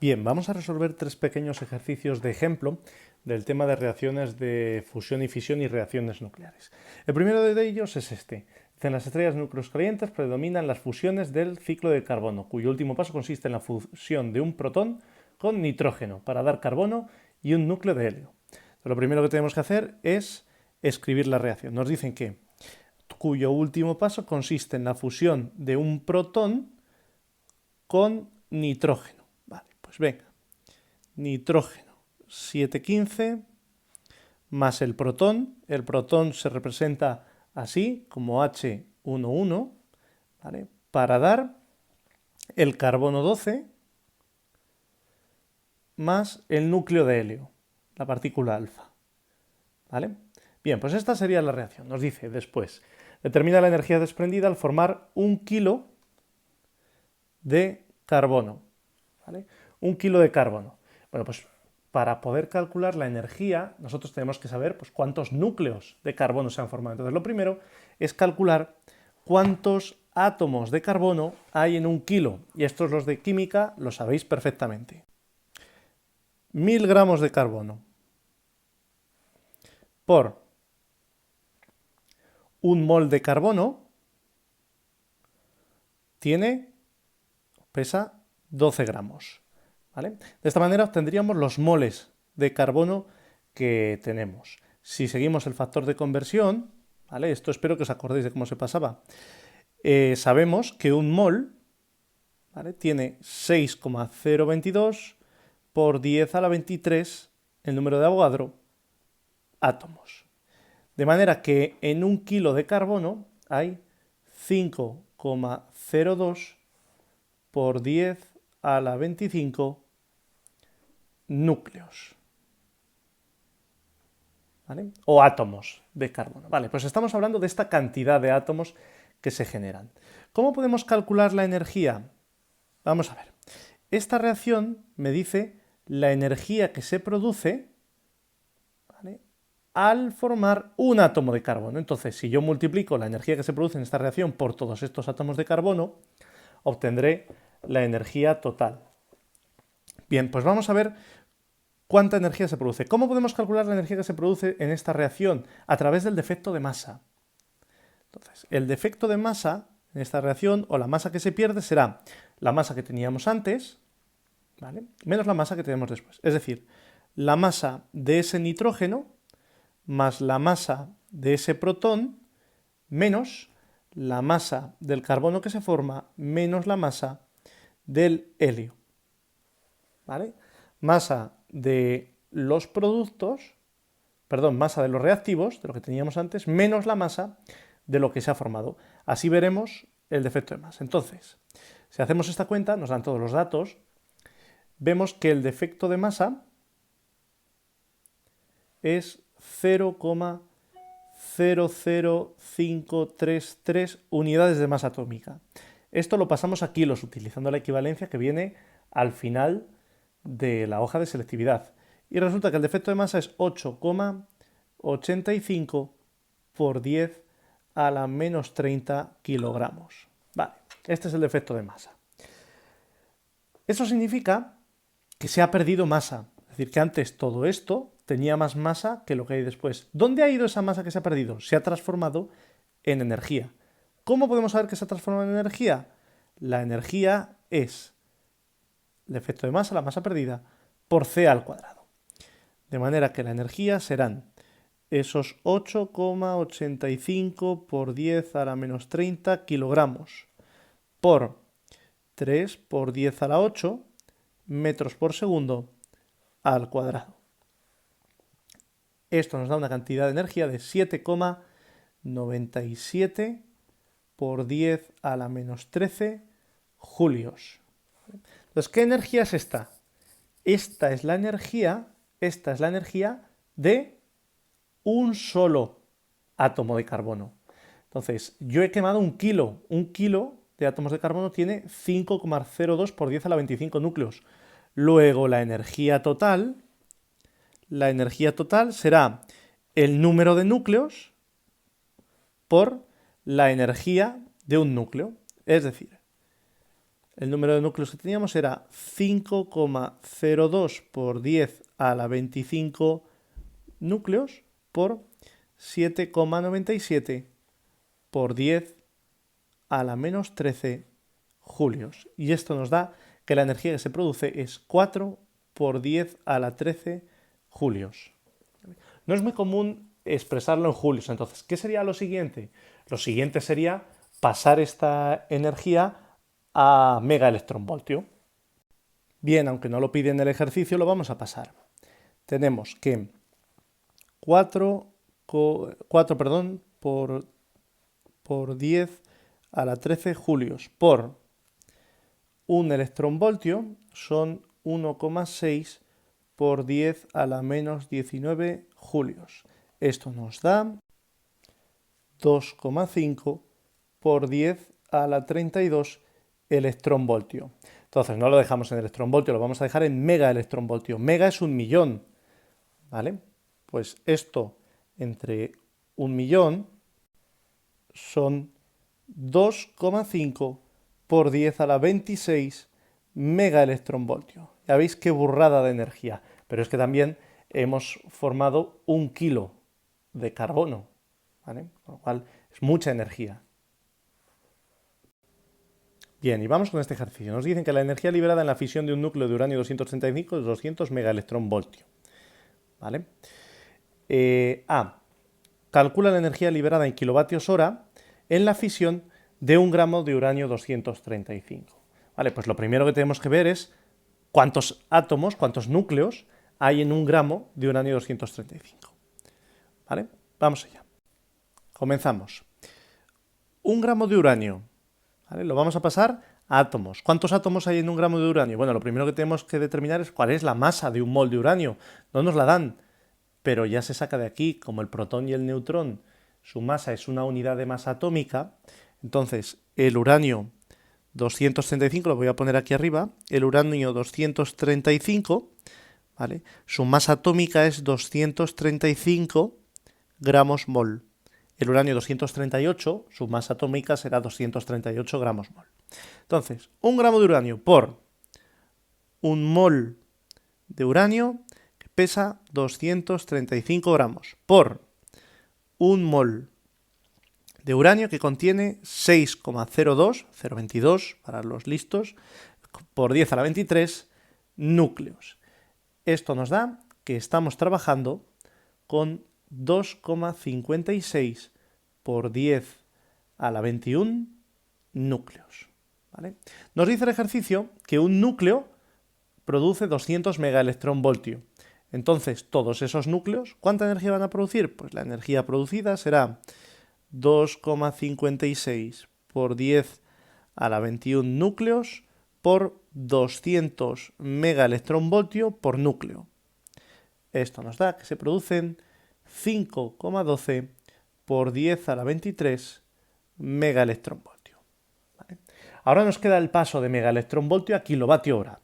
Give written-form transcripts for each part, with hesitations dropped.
Bien, vamos a resolver tres pequeños ejercicios de ejemplo del tema de reacciones de fusión y fisión y reacciones nucleares. El primero de ellos es este. En las estrellas de núcleos calientes predominan las fusiones del ciclo de carbono, cuyo último paso consiste en la fusión de un protón con nitrógeno para dar carbono y un núcleo de helio. Lo primero que tenemos que hacer es escribir la reacción. Nos dicen que cuyo último paso consiste en la fusión de un protón con nitrógeno. Vale, pues venga, nitrógeno 715 más el protón se representa así como H11, ¿vale? Para dar el carbono 12 más el núcleo de helio, la partícula alfa, ¿vale? Bien, pues esta sería la reacción. Nos dice después, determina la energía desprendida al formar 1 kilo de carbono, ¿vale? 1 kilo de carbono. Bueno, pues para poder calcular la energía, nosotros tenemos que saber pues, cuántos núcleos de carbono se han formado. Entonces, lo primero es calcular cuántos átomos de carbono hay en 1 kilo. Y estos los de química lo sabéis perfectamente. 1000 gramos de carbono por 1 mol de carbono pesa 12 gramos. ¿Vale? De esta manera obtendríamos los moles de carbono que tenemos. Si seguimos el factor de conversión, ¿vale? Esto espero que os acordéis de cómo se pasaba. Sabemos que un mol, ¿vale?, tiene 6,022 por 10 a la 23 el número de Avogadro átomos. De manera que en 1 kilo de carbono hay 5,02 por 10 a la 25 núcleos, ¿vale? O átomos de carbono. Vale, pues estamos hablando de esta cantidad de átomos que se generan. ¿Cómo podemos calcular la energía? Vamos a ver. Esta reacción me dice la energía que se produce, ¿vale?, al formar un átomo de carbono. Entonces, si yo multiplico la energía que se produce en esta reacción por todos estos átomos de carbono, obtendré la energía total. Bien, pues vamos a ver cuánta energía se produce. ¿Cómo podemos calcular la energía que se produce en esta reacción? A través del defecto de masa. Entonces, el defecto de masa en esta reacción, o la masa que se pierde, será la masa que teníamos antes, ¿vale?, menos la masa que tenemos después. Es decir, la masa de ese nitrógeno más la masa de ese protón menos la masa del carbono que se forma menos la masa del helio, ¿vale? Masa de los productos, perdón, masa de los reactivos, de lo que teníamos antes, menos la masa de lo que se ha formado. Así veremos el defecto de masa. Entonces, si hacemos esta cuenta, nos dan todos los datos, vemos que el defecto de masa es 0,00533 unidades de masa atómica. Esto lo pasamos a kilos utilizando la equivalencia que viene al final de la hoja de selectividad. Y resulta que el defecto de masa es 8,85 por 10 a la menos 30 kilogramos. Vale, este es el defecto de masa. Eso significa que se ha perdido masa. Es decir, que antes todo esto tenía más masa que lo que hay después. ¿Dónde ha ido esa masa que se ha perdido? Se ha transformado en energía. ¿Cómo podemos saber que se ha transformado en energía? La energía es el efecto de masa, la masa perdida, por c al cuadrado. De manera que la energía serán esos 8,85 por 10 a la menos 30 kilogramos por 3 por 10 a la 8 metros por segundo al cuadrado. Esto nos da una cantidad de energía de 7,97 por 10 a la menos 13 julios. Entonces, ¿qué energía es esta? Esta es la energía de un solo átomo de carbono. Entonces, yo he quemado 1 kilo. 1 kilo de átomos de carbono tiene 5,02 por 10 a la 25 núcleos. Luego, la energía total será el número de núcleos por la energía de un núcleo. Es decir, el número de núcleos que teníamos era 5,02 por 10 a la 25 núcleos por 7,97 por 10 a la menos 13 julios. Y esto nos da que la energía que se produce es 4 por 10 a la 13 julios. No es muy común expresarlo en julios. Entonces, ¿qué sería lo siguiente? Lo siguiente sería pasar esta energía a megaelectronvoltio. Bien, aunque no lo pide en el ejercicio, lo vamos a pasar. Tenemos que 4 por 10 a la 13 julios por un electronvoltio son 1,6 por 10 a la menos 19 julios. Esto nos da 2,5 por 10 a la 32 electronvoltio. Entonces no lo dejamos en electronvoltio, lo vamos a dejar en megaelectronvoltio. Mega es 1.000.000, ¿vale? Pues esto entre 1.000.000 son 2,5 por 10 a la 26 megaelectronvoltio. Ya veis qué burrada de energía, pero es que también hemos formado 1 kilo de carbono, ¿vale? Con lo cual es mucha energía. Bien, y vamos con este ejercicio. Nos dicen que la energía liberada en la fisión de un núcleo de uranio 235 es 200 megaelectronvoltio, ¿vale? Calcula la energía liberada en kilovatios hora en la fisión de 1 gramo de uranio 235. Vale, pues lo primero que tenemos que ver es cuántos átomos, cuántos núcleos hay en 1 gramo de uranio 235. ¿Vale? Vamos allá. Comenzamos. 1 gramo de uranio, ¿vale? Lo vamos a pasar a átomos. ¿Cuántos átomos hay en 1 gramo de uranio? Bueno, lo primero que tenemos que determinar es cuál es la masa de 1 mol de uranio. No nos la dan, pero ya se saca de aquí, como el protón y el neutrón, su masa es una unidad de masa atómica. Entonces, el uranio 235, lo voy a poner aquí arriba, el uranio 235, ¿vale? Su masa atómica es 235 gramos mol. El uranio 238, su masa atómica será 238 gramos mol. Entonces, 1 gramo de uranio por 1 mol de uranio que pesa 235 gramos por 1 mol de uranio que contiene 6,02 para los listos, por 10 a la 23 núcleos. Esto nos da que estamos trabajando con 2,56 por 10 a la 21 núcleos, ¿vale? Nos dice el ejercicio que un núcleo produce 200 megaelectronvoltio. Entonces, todos esos núcleos, ¿cuánta energía van a producir? Pues la energía producida será 2,56 por 10 a la 21 núcleos por 200 megaelectronvoltio por núcleo. Esto nos da que se producen 5,12 por 10 a la 23 megaelectronvoltio. ¿Vale? Ahora nos queda el paso de megaelectronvoltio a kilovatio hora.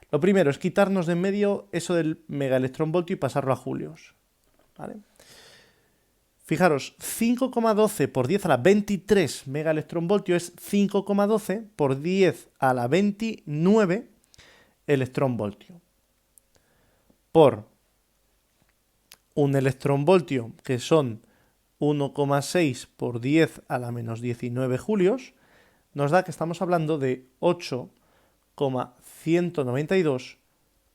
Lo primero es quitarnos de en medio eso del megaelectronvoltio y pasarlo a julios, ¿vale? Fijaros, 5,12 por 10 a la 23 megaelectronvoltio es 5,12 por 10 a la 29 electronvoltio. Por un electronvoltio, que son 1,6 por 10 a la menos 19 julios, nos da que estamos hablando de 8,192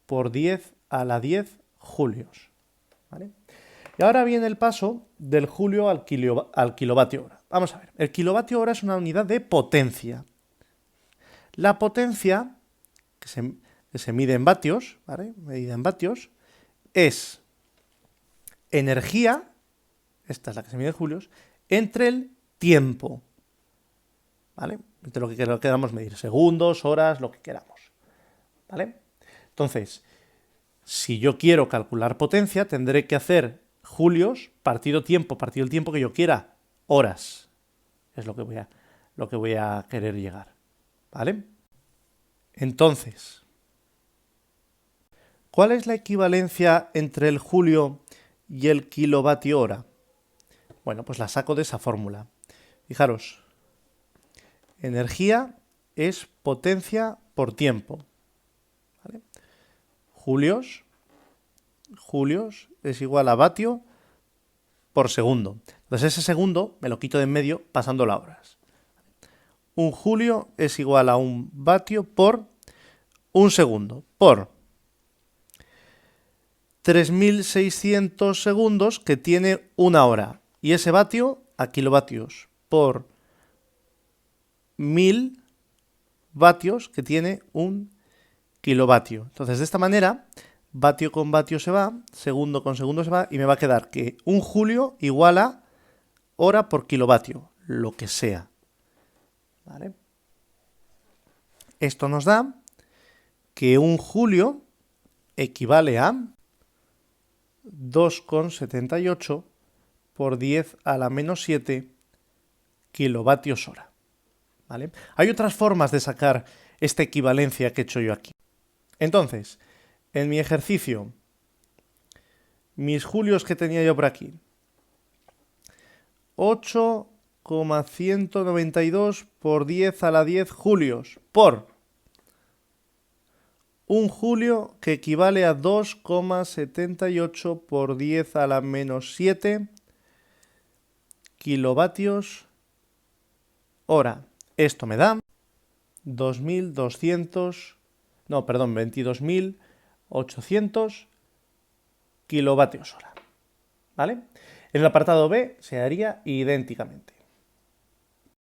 por 10 a la 10 julios, ¿vale? Y ahora viene el paso del julio al kilovatio hora. Vamos a ver, el kilovatio hora es una unidad de potencia. La potencia, que se mide en vatios, ¿vale? Medida en vatios, es energía, esta es la que se mide en julios, entre el tiempo, ¿vale? Entre lo que queramos medir, segundos, horas, lo que queramos, ¿vale? Entonces, si yo quiero calcular potencia, tendré que hacer julios partido el tiempo que yo quiera, horas. Es lo que voy a querer llegar, ¿vale? Entonces, ¿cuál es la equivalencia entre el julio y el kilovatio hora? Bueno, pues la saco de esa fórmula. Fijaros, energía es potencia por tiempo. ¿Vale? Julios es igual a vatio por segundo. Entonces ese segundo me lo quito de en medio pasando las horas. Un julio es igual a un vatio por un segundo, por 3.600 segundos que tiene una hora. Y ese vatio a kilovatios por 1.000 vatios que tiene un kilovatio. Entonces de esta manera, vatio con vatio se va, segundo con segundo se va y me va a quedar que un julio igual a hora por kilovatio, lo que sea. ¿Vale? Esto nos da que un julio equivale a 2,78 por 10 a la menos 7 kilovatios hora. ¿Vale? Hay otras formas de sacar esta equivalencia que he hecho yo aquí. Entonces, en mi ejercicio, mis julios que tenía yo por aquí, 8,192 por 10 a la 10 julios por un julio que equivale a 2,78 por 10 a la menos 7 kilovatios hora. Esto me da 22.800 kilovatios hora. ¿Vale? En el apartado B se haría idénticamente.